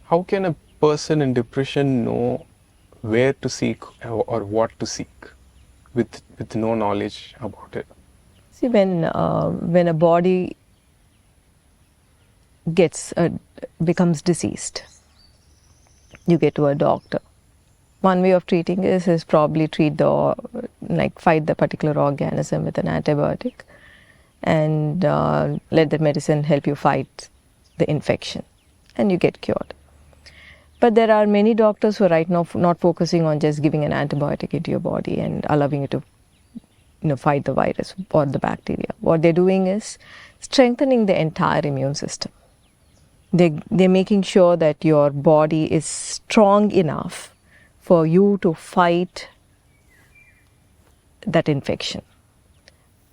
How can a person in depression know where to seek or what to seek with no knowledge about it? See, when a body becomes diseased, you get to a doctor. One way of treating is probably fight the particular organism with an antibiotic, and let the medicine help you fight the infection, and you get cured. But there are many doctors who are right now not focusing on just giving an antibiotic into your body and allowing you to fight the virus or the bacteria. What they're doing is strengthening the entire immune system. They're making sure that your body is strong enough for you to fight that infection,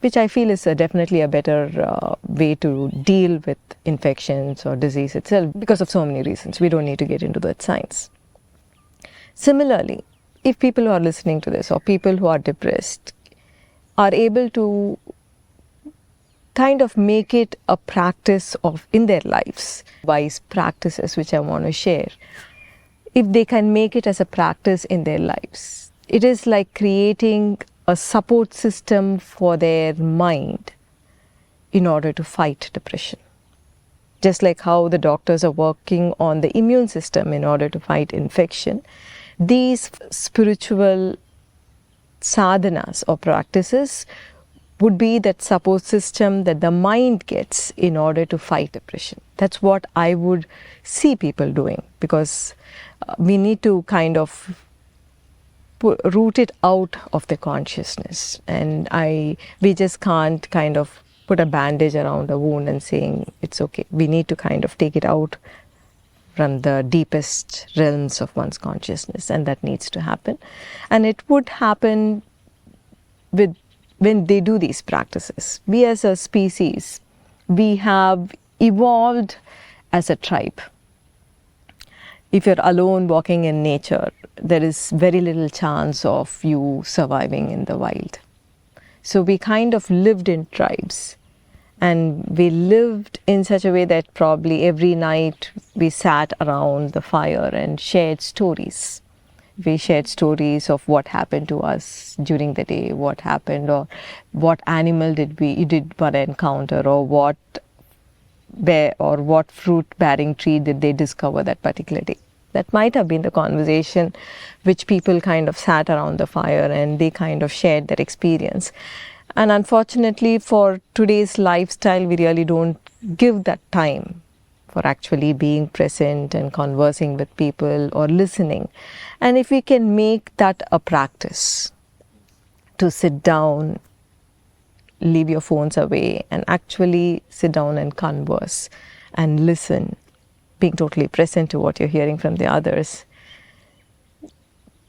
which I feel is definitely a better way to deal with infections or disease itself, because of so many reasons. We don't need to get into that science. Similarly, if people who are listening to this or people who are depressed are able to kind of make it a practice in their lives, wise practices which I want to share, if they can make it as a practice in their lives, it is like creating a support system for their mind in order to fight depression. Just like how the doctors are working on the immune system in order to fight infection, these spiritual sadhanas or practices would be that support system that the mind gets in order to fight depression. That's what I would see people doing, because we need to kind of root it out of the consciousness, and we just can't kind of put a bandage around a wound and saying it's okay. We need to kind of take it out from the deepest realms of one's consciousness, and that needs to happen. And it would happen when they do these practices. We as a species, we have evolved as a tribe. If you're alone walking in nature, there is very little chance of you surviving in the wild. So we kind of lived in tribes, and we lived in such a way that probably every night we sat around the fire and shared stories. We shared stories of what happened to us during the day, what happened, or what animal did one encounter, or what fruit-bearing tree did they discover that particular day. That might have been the conversation which people kind of sat around the fire and they kind of shared their experience. And unfortunately, for today's lifestyle, we really don't give that time for actually being present and conversing with people or listening. And if we can make that a practice, to sit down, leave your phones away, and actually sit down and converse and listen, being totally present to what you're hearing from the others,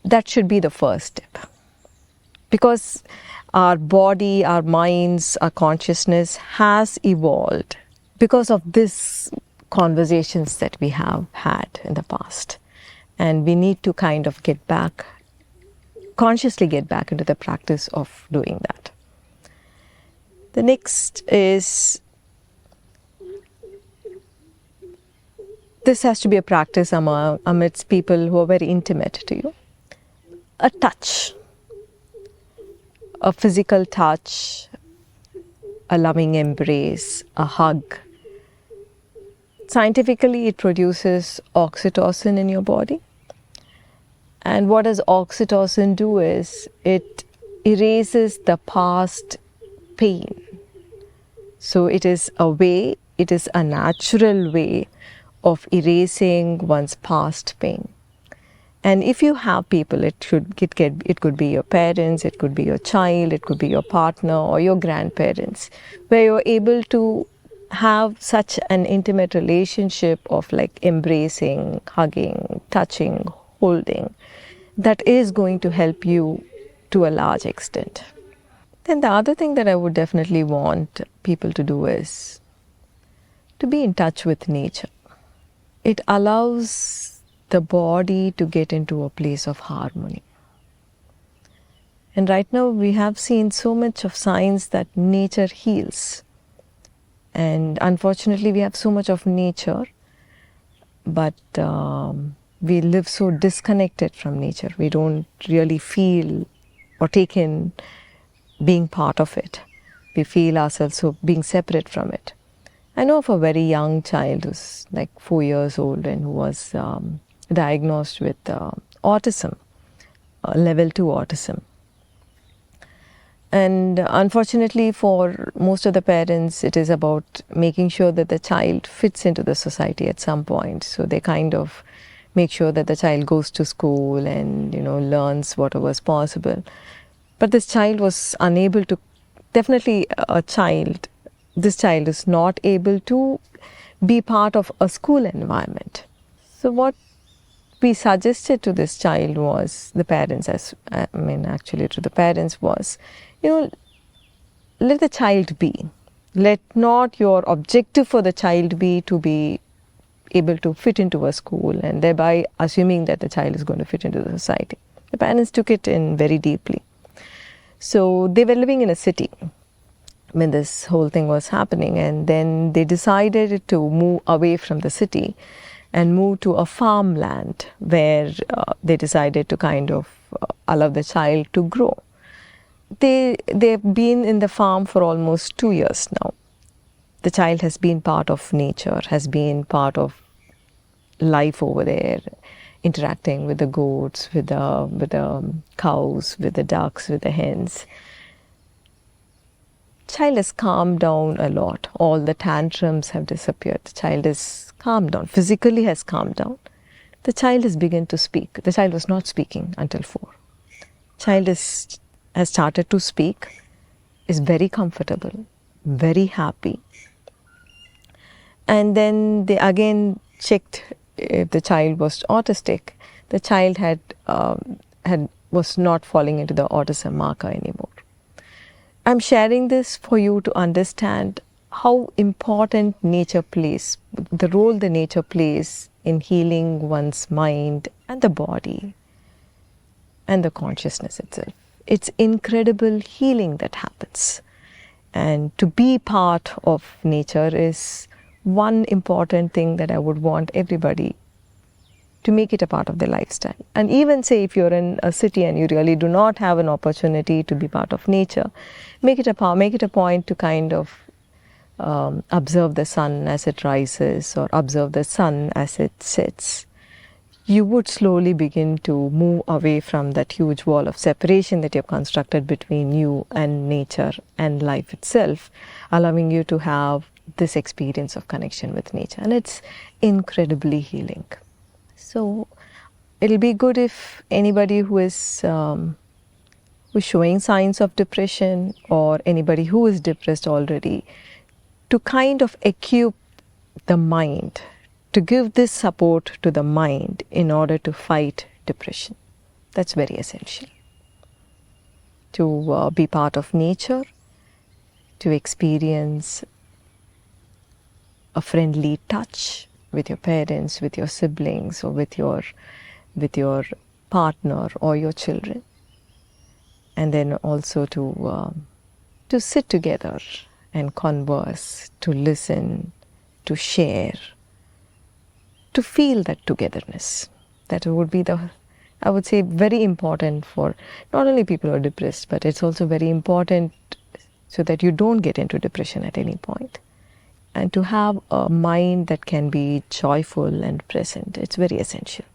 that should be the first step. Because our body, our minds, our consciousness has evolved because of these conversations that we have had in the past. And we need to kind of consciously get back into the practice of doing that. The next is, this has to be a practice amidst people who are very intimate to you. A touch, a physical touch, a loving embrace, a hug. Scientifically, it produces oxytocin in your body. And what does oxytocin do is, it erases the past pain. So it is a natural way of erasing one's past pain. And if you have people, it could be your parents, it could be your child, it could be your partner or your grandparents, where you're able to have such an intimate relationship of like embracing, hugging, touching, holding, that is going to help you to a large extent. Then the other thing that I would definitely want people to do is to be in touch with nature. It allows the body to get into a place of harmony. And right now we have seen so much of science that nature heals. And unfortunately we have so much of nature but we live so disconnected from nature. We don't really feel or take in being part of it. We feel ourselves so being separate from it. I know of a very young child who's like 4 years old and who was diagnosed with autism, level 2 autism. And unfortunately for most of the parents, it is about making sure that the child fits into the society at some point. So they kind of make sure that the child goes to school and, learns whatever is possible. But this child was unable to, definitely this child is not able to be part of a school environment. So what we suggested to this child was, to the parents was, let the child be. Let not your objective for the child be to be able to fit into a school and thereby assuming that the child is going to fit into the society. The parents took it in very deeply. So they were living in a city when this whole thing was happening, and then they decided to move away from the city and move to a farmland where they decided to kind of allow the child to grow. They've been in the farm for almost 2 years now. The child has been part of nature, has been part of life over there, interacting with the goats, with the cows, with the ducks, with the hens. Child has calmed down a lot. All the tantrums have disappeared. The child is calmed down, physically has calmed down. The child has begun to speak. The child was not speaking until 4. Child has started to speak, is very comfortable, very happy. And then they again checked if the child was autistic. The child was not falling into the autism marker anymore. I'm sharing this for you to understand how important nature plays, the role the nature plays in healing one's mind and the body and the consciousness itself. It's incredible healing that happens. And to be part of nature is one important thing that I would want everybody to make it a part of their lifestyle. And even say if you're in a city and you really do not have an opportunity to be part of nature, make it a point to kind of observe the sun as it rises or observe the sun as it sets. You would slowly begin to move away from that huge wall of separation that you've constructed between you and nature and life itself, allowing you to have this experience of connection with nature. And it's incredibly healing. So it'll be good if anybody who is showing signs of depression or anybody who is depressed already, to kind of equip the mind, to give this support to the mind in order to fight depression. That's very essential. To be part of nature, to experience a friendly touch with your parents, with your siblings, or with your partner or your children. And then also to sit together and converse, to listen, to share, to feel that togetherness. That would be I would say, very important for not only people who are depressed, but it's also very important so that you don't get into depression at any point. And to have a mind that can be joyful and present, it's very essential.